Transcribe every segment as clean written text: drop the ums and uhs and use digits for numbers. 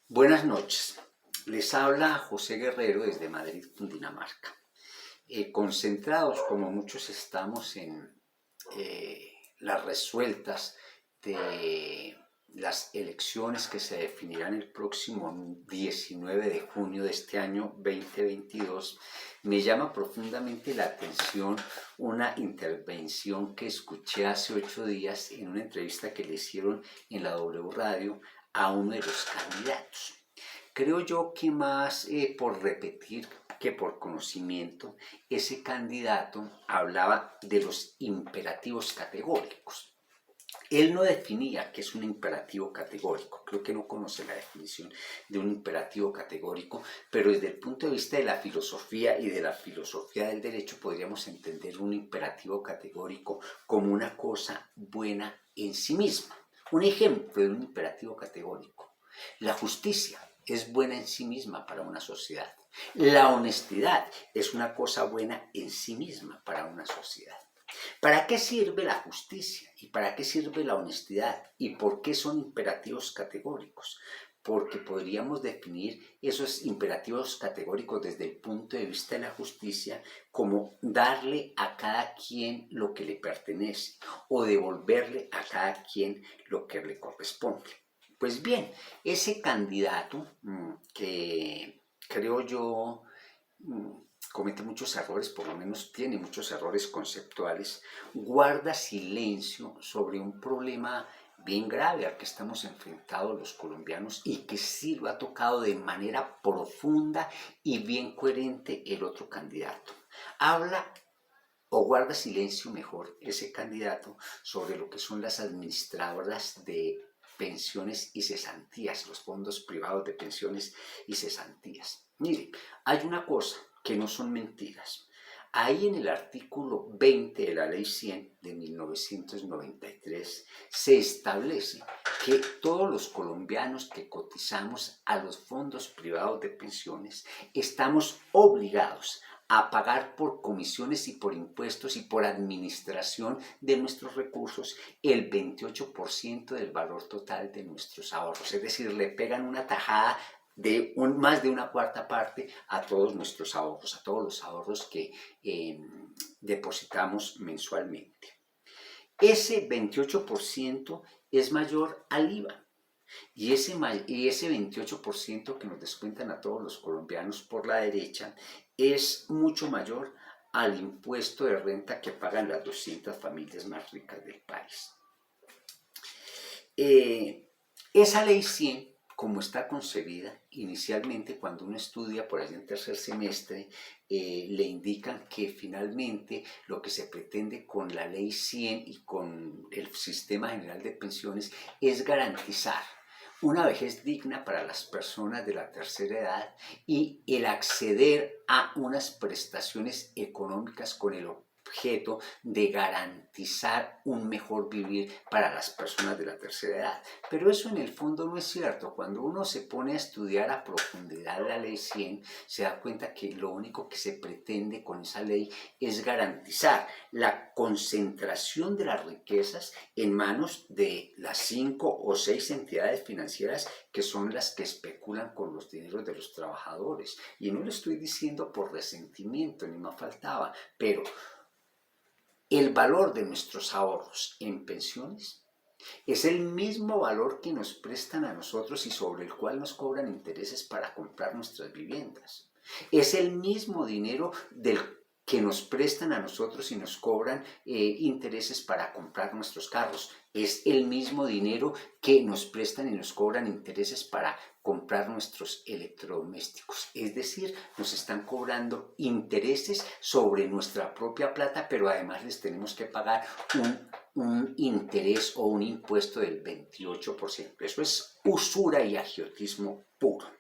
Buenas noches, les habla José Guerrero desde Madrid, Cundinamarca. Concentrados como muchos estamos en las resueltas de las elecciones que se definirán el próximo 19 de junio de este año 2022, me llama profundamente la atención una intervención que escuché hace 8 días en una entrevista que le hicieron en la W Radio a uno de los candidatos. Creo yo que más por repetir que por conocimiento, ese candidato hablaba de los imperativos categóricos. Él no definía qué es un imperativo categórico, creo que no conoce la definición de un imperativo categórico, pero desde el punto de vista de la filosofía y de la filosofía del derecho podríamos entender un imperativo categórico como una cosa buena en sí misma. Un ejemplo de un imperativo categórico: la justicia es buena en sí misma para una sociedad. La honestidad es una cosa buena en sí misma para una sociedad. ¿Para qué sirve la justicia? ¿Y para qué sirve la honestidad? ¿Y por qué son imperativos categóricos? Porque podríamos definir esos imperativos categóricos desde el punto de vista de la justicia como darle a cada quien lo que le pertenece o devolverle a cada quien lo que le corresponde. Pues bien, ese candidato que creo yo comete muchos errores, por lo menos tiene muchos errores conceptuales, guarda silencio sobre un problema bien grave al que estamos enfrentados los colombianos y que sí lo ha tocado de manera profunda y bien coherente el otro candidato. Habla o guarda silencio mejor ese candidato sobre lo que son las administradoras de pensiones y cesantías, los fondos privados de pensiones y cesantías. Mire, hay una cosa que no son mentiras. Ahí en el artículo 20 de la Ley 100 de 1993 se establece que todos los colombianos que cotizamos a los fondos privados de pensiones estamos obligados a pagar por comisiones y por impuestos y por administración de nuestros recursos el 28% del valor total de nuestros ahorros. Es decir, le pegan una tajada de más de una cuarta parte a todos nuestros ahorros, a todos los ahorros que depositamos mensualmente. Ese 28% es mayor al IVA. Y ese 28% que nos descuentan a todos los colombianos por la derecha es mucho mayor al impuesto de renta que pagan las 200 familias más ricas del país. Esa ley 100, como está concebida, inicialmente cuando uno estudia por allá en tercer semestre, le indican que finalmente lo que se pretende con la ley 100 y con el sistema general de pensiones es garantizar una vejez digna para las personas de la tercera edad y el acceder a unas prestaciones económicas con el objeto de garantizar un mejor vivir para las personas de la tercera edad. Pero eso en el fondo no es cierto. Cuando uno se pone a estudiar a profundidad la ley 100, se da cuenta que lo único que se pretende con esa ley es garantizar la concentración de las riquezas en manos de las 5 o 6 entidades financieras que son las que especulan con los dineros de los trabajadores. Y no lo estoy diciendo por resentimiento, ni más faltaba, pero el valor de nuestros ahorros en pensiones es el mismo valor que nos prestan a nosotros y sobre el cual nos cobran intereses para comprar nuestras viviendas. Es el mismo dinero del que nos prestan a nosotros y nos cobran intereses para comprar nuestros carros. Es el mismo dinero que nos prestan y nos cobran intereses para comprar nuestros electrodomésticos. Es decir, nos están cobrando intereses sobre nuestra propia plata, pero además les tenemos que pagar un interés o un impuesto del 28%. Eso es usura y agiotismo puro.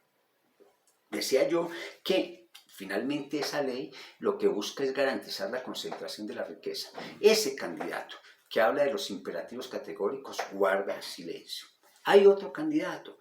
Decía yo que finalmente esa ley lo que busca es garantizar la concentración de la riqueza. Ese candidato que habla de los imperativos categóricos guarda silencio. Hay otro candidato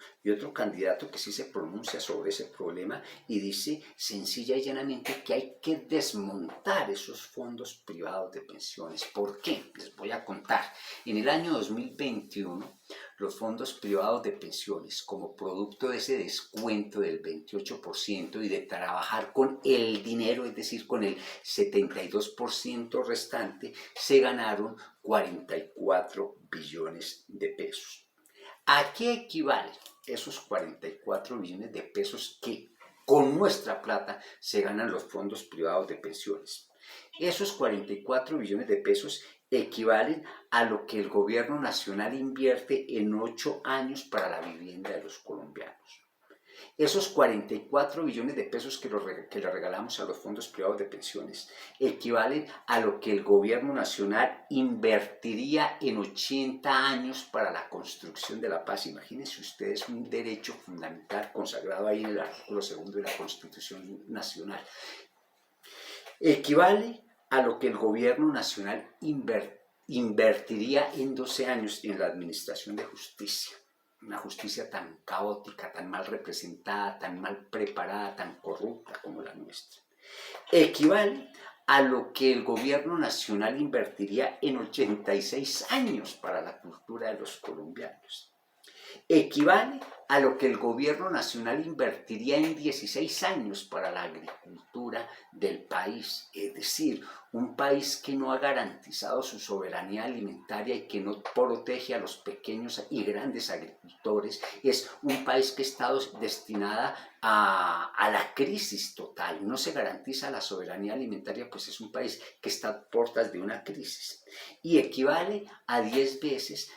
que sí se pronuncia sobre ese problema y dice sencilla y llanamente que hay que desmontar esos fondos privados de pensiones. ¿Por qué? Les voy a contar. En el año 2021 los fondos privados de pensiones como producto de ese descuento del 28% y de trabajar con el dinero, es decir, con el 72% restante, se ganaron 44 billones de pesos. ¿A qué equivalen esos 44 billones de pesos que con nuestra plata se ganan los fondos privados de pensiones? Esos 44 billones de pesos equivalen a lo que el gobierno nacional invierte en 8 años para la vivienda de los colombianos. Esos 44 billones de pesos que le regalamos a los fondos privados de pensiones equivalen a lo que el gobierno nacional invertiría en 80 años para la construcción de la paz. Imagínense ustedes un derecho fundamental consagrado ahí en el artículo 2 de la Constitución Nacional. Equivale a lo que el gobierno nacional invertiría en 12 años en la administración de justicia. Una justicia tan caótica, tan mal representada, tan mal preparada, tan corrupta como la nuestra. Equivale a lo que el gobierno nacional invertiría en 86 años para la cultura de los colombianos. Equivale a lo que el gobierno nacional invertiría en 16 años para la agricultura del país. Es decir, un país que no ha garantizado su soberanía alimentaria y que no protege a los pequeños y grandes agricultores, es un país que está destinada a la crisis total. No se garantiza la soberanía alimentaria, pues es un país que está a puertas de una crisis. Y equivale a 10 veces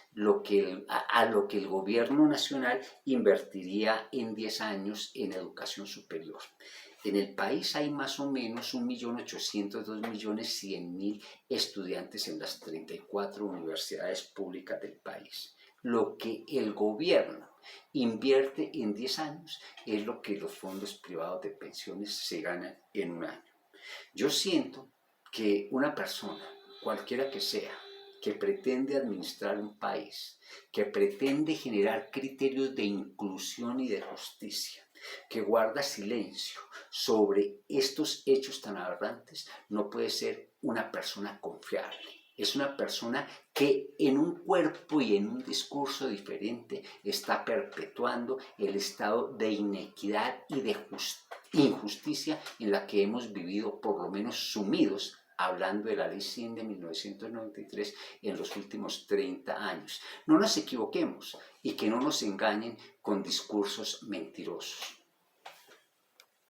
a lo que el gobierno nacional invertiría en 10 años en educación superior. En el país hay más o menos 1.800.000, 2.100.000 estudiantes en las 34 universidades públicas del país. Lo que el gobierno invierte en 10 años es lo que los fondos privados de pensiones se ganan en un año. Yo siento que una persona, cualquiera que sea, que pretende administrar un país, que pretende generar criterios de inclusión y de justicia, que guarda silencio sobre estos hechos tan aberrantes, no puede ser una persona confiable. Es una persona que en un cuerpo y en un discurso diferente está perpetuando el estado de inequidad y de injusticia en la que hemos vivido, por lo menos sumidos, hablando de la Ley 100 de 1993 en los últimos 30 años. No nos equivoquemos y que no nos engañen con discursos mentirosos.